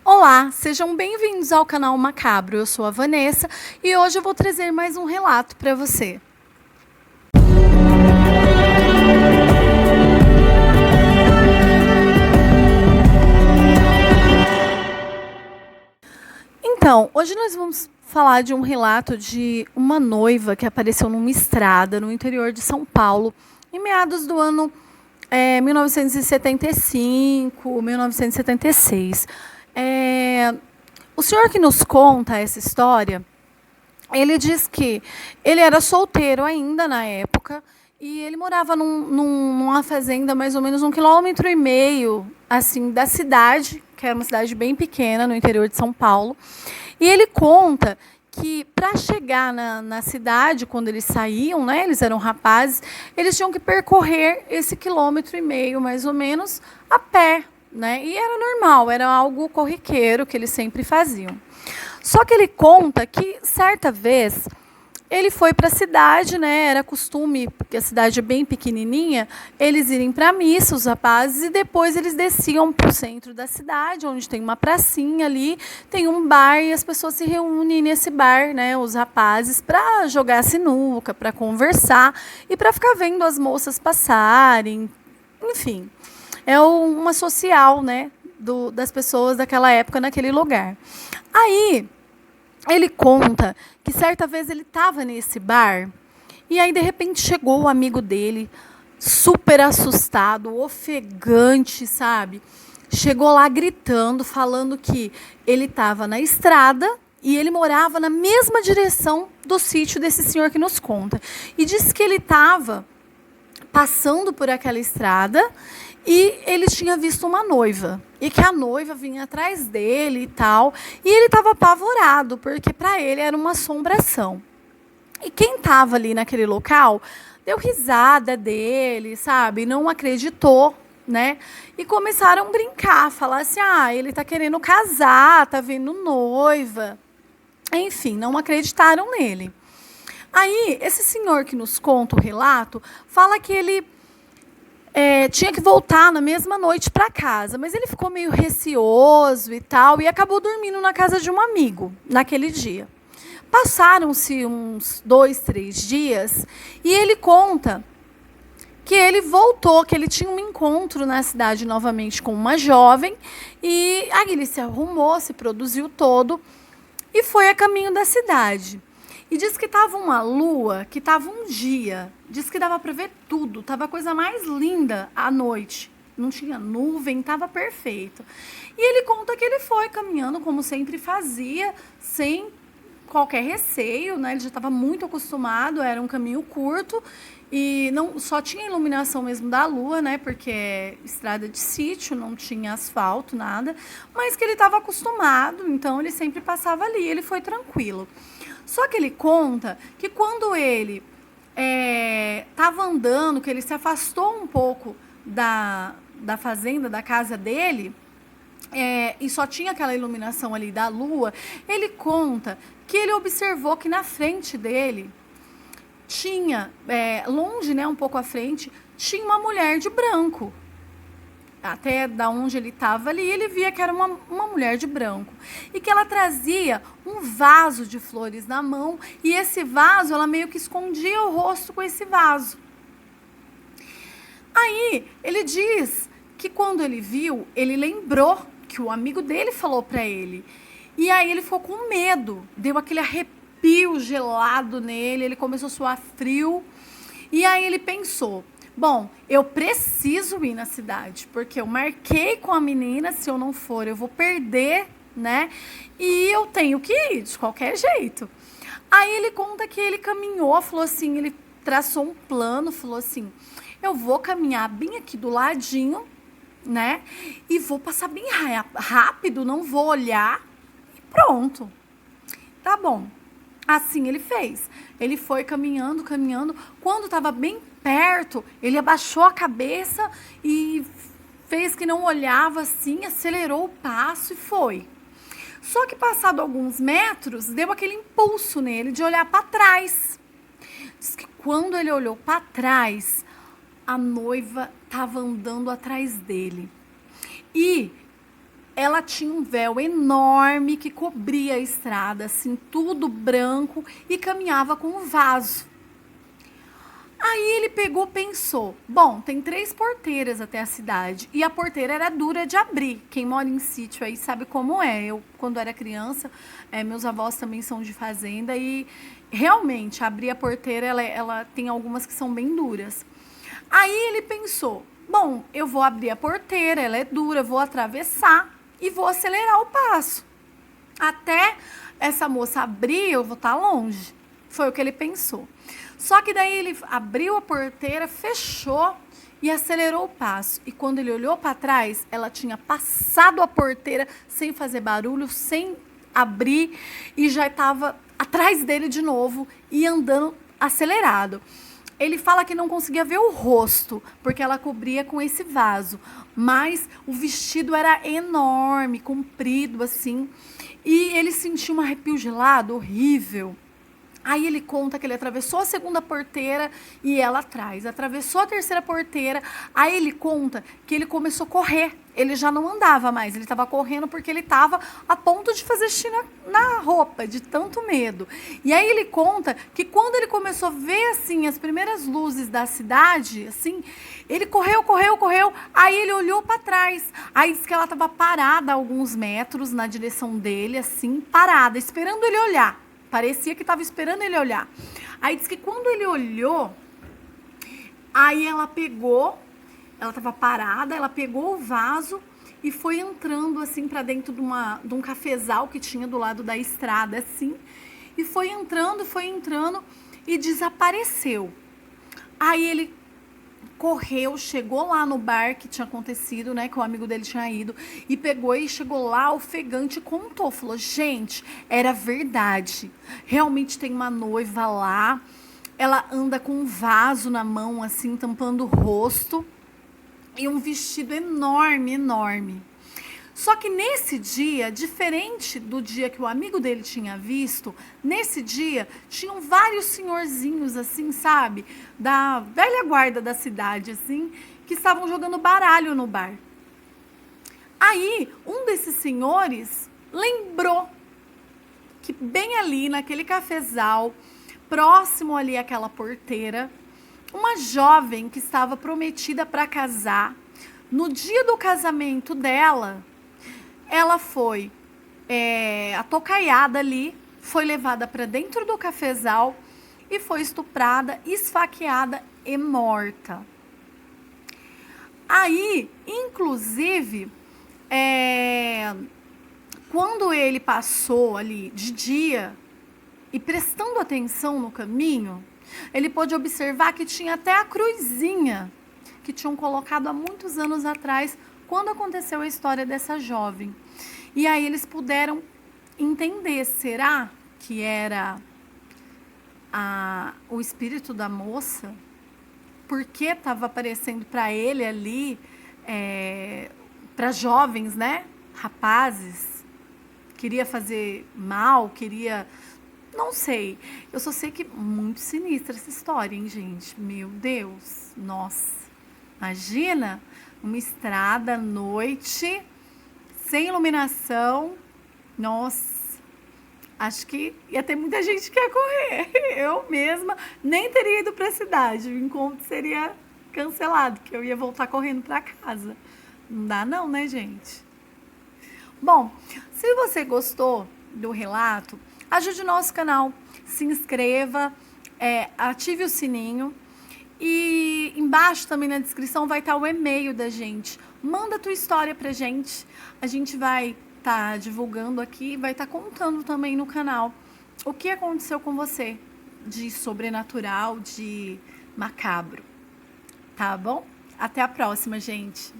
Olá, sejam bem-vindos ao canal Macabro. Eu sou a Vanessa e hoje eu vou trazer mais um relato para você. Então, hoje nós vamos falar de um relato de uma noiva que apareceu numa estrada no interior de São Paulo em meados do ano 1975, 1976. O senhor que nos conta essa história, ele diz que ele era solteiro ainda na época e ele morava numa fazenda mais ou menos 1,5 km assim da cidade, que era uma cidade bem pequena no interior de São Paulo. E ele conta que para chegar na cidade, quando eles saíam, né, eles eram rapazes, eles tinham que percorrer esse 1,5 km mais ou menos a pé, né? E era normal, era algo corriqueiro que eles sempre faziam. Só que ele conta que certa vez ele foi para a cidade, né? Era costume, porque a cidade é bem pequenininha, eles irem para a missa, os rapazes, e depois eles desciam para o centro da cidade, onde tem uma pracinha ali, tem um bar e as pessoas se reúnem nesse bar, né? Os rapazes para jogar sinuca, para conversar e para ficar vendo as moças passarem, enfim, é uma social, né? Das pessoas daquela época naquele lugar. Aí ele conta que certa vez ele estava nesse bar e aí de repente chegou o amigo dele, super assustado, ofegante, sabe? Chegou lá gritando, falando que ele estava na estrada e ele morava na mesma direção do sítio desse senhor que nos conta. E disse que ele estava passando por aquela estrada e ele tinha visto uma noiva. E que a noiva vinha atrás dele e tal. E ele estava apavorado, porque para ele era uma assombração. E quem estava ali naquele local deu risada dele, sabe? Não acreditou, né? E começaram a brincar, falar assim: ah, ele está querendo casar, tá vendo noiva. Enfim, não acreditaram nele. Aí, esse senhor que nos conta o relato, fala que ele tinha que voltar na mesma noite para casa, mas ele ficou meio receoso e tal, e acabou dormindo na casa de um amigo naquele dia. Passaram-se uns 2, 3 dias, e ele conta que ele voltou, que ele tinha um encontro na cidade novamente com uma jovem, e aí ele se arrumou, se produziu todo, e foi a caminho da cidade. E diz que estava uma lua, que estava um dia. Diz que dava para ver tudo. Estava a coisa mais linda à noite. Não tinha nuvem, estava perfeito. E ele conta que ele foi caminhando, como sempre fazia, sem qualquer receio, né? Ele já estava muito acostumado, era um caminho curto. E não só tinha iluminação mesmo da lua, né? Porque é estrada de sítio, não tinha asfalto, nada. Mas que ele estava acostumado, então ele sempre passava ali, ele foi tranquilo. Só que ele conta que quando ele estava andando, que ele se afastou um pouco da fazenda, da casa dele, e só tinha aquela iluminação ali da lua, ele conta que ele observou que na frente dele tinha, longe, né, um pouco à frente, tinha uma mulher de branco. Até da onde ele estava ali, ele via que era uma mulher de branco. E que ela trazia um vaso de flores na mão. E esse vaso, ela meio que escondia o rosto com esse vaso. Aí, ele diz que quando ele viu, ele lembrou que o amigo dele falou para ele. E aí ele ficou com medo. Deu aquele arrepio gelado nele, ele começou a suar frio. E aí ele pensou: bom, eu preciso ir na cidade, porque eu marquei com a menina, se eu não for, eu vou perder, né? E eu tenho que ir, de qualquer jeito. Aí ele conta que ele caminhou, falou assim, ele traçou um plano, falou assim: eu vou caminhar bem aqui do ladinho, né? E vou passar bem rápido, não vou olhar, e pronto. Tá bom. Assim ele fez. Ele foi caminhando, caminhando. Quando estava bem perto, ele abaixou a cabeça e fez que não olhava assim, acelerou o passo e foi. Só que passado alguns metros, deu aquele impulso nele de olhar para trás. Diz que quando ele olhou para trás, a noiva estava andando atrás dele. E ela tinha um véu enorme que cobria a estrada, assim, tudo branco, e caminhava com um vaso. Aí ele pegou, pensou, bom, tem 3 porteiras até a cidade, e a porteira era dura de abrir. Quem mora em sítio aí sabe como é. Eu, quando era criança, meus avós também são de fazenda, e realmente, abrir a porteira, ela tem algumas que são bem duras. Aí ele pensou, bom, eu vou abrir a porteira, ela é dura, vou atravessar e vou acelerar o passo. Até essa moça abrir, eu vou estar longe. Foi o que ele pensou. Só que daí ele abriu a porteira, fechou e acelerou o passo. E quando ele olhou para trás, ela tinha passado a porteira sem fazer barulho, sem abrir, e já estava atrás dele de novo e andando acelerado. Ele fala que não conseguia ver o rosto, porque ela cobria com esse vaso. Mas o vestido era enorme, comprido assim. E ele sentiu um arrepio gelado, horrível. Aí ele conta que ele atravessou a segunda porteira e ela atrás. Atravessou a terceira porteira. Aí ele conta que ele começou a correr. Ele já não andava mais. Ele estava correndo porque ele estava a ponto de fazer xixi na roupa, de tanto medo. E aí ele conta que quando ele começou a ver assim as primeiras luzes da cidade, assim, ele correu. Aí ele olhou para trás. Aí disse que ela estava parada a alguns metros na direção dele, assim, parada, esperando ele olhar. Parecia que estava esperando ele olhar. Aí disse que quando ele olhou, aí ela estava parada, ela pegou o vaso e foi entrando assim para dentro de um cafezal que tinha do lado da estrada, assim. E foi entrando e desapareceu. Aí ele correu, chegou lá no bar que tinha acontecido, né, que o amigo dele tinha ido, e pegou e chegou lá, ofegante, e contou, falou, gente, era verdade, realmente tem uma noiva lá, ela anda com um vaso na mão, assim, tampando o rosto, e um vestido enorme. Só que nesse dia, diferente do dia que o amigo dele tinha visto, nesse dia tinham vários senhorzinhos, assim, sabe? Da velha guarda da cidade, assim, que estavam jogando baralho no bar. Aí, um desses senhores lembrou que bem ali, naquele cafezal, próximo ali àquela porteira, uma jovem que estava prometida para casar, no dia do casamento dela, ela foi atocaiada ali, foi levada para dentro do cafezal e foi estuprada, esfaqueada e morta. Aí, inclusive, quando ele passou ali de dia e prestando atenção no caminho, ele pôde observar que tinha até a cruzinha que tinham colocado há muitos anos atrás, quando aconteceu a história dessa jovem. E aí eles puderam entender, será que era o espírito da moça? Por que estava aparecendo para ele ali, para jovens, né? Rapazes, queria fazer mal, queria... Não sei, eu só sei que muito sinistra essa história, hein, gente? Meu Deus, nossa. Imagina uma estrada à noite, sem iluminação. Nossa, acho que ia ter muita gente que ia correr. Eu mesma nem teria ido para a cidade. O encontro seria cancelado, que eu ia voltar correndo para casa. Não dá não, né, gente? Bom, se você gostou do relato, ajude o nosso canal, se inscreva, ative o sininho. E embaixo também na descrição vai estar o e-mail da gente. Manda a tua história pra gente. A gente vai estar divulgando aqui, vai estar contando também no canal o que aconteceu com você de sobrenatural, de macabro. Tá bom? Até a próxima, gente.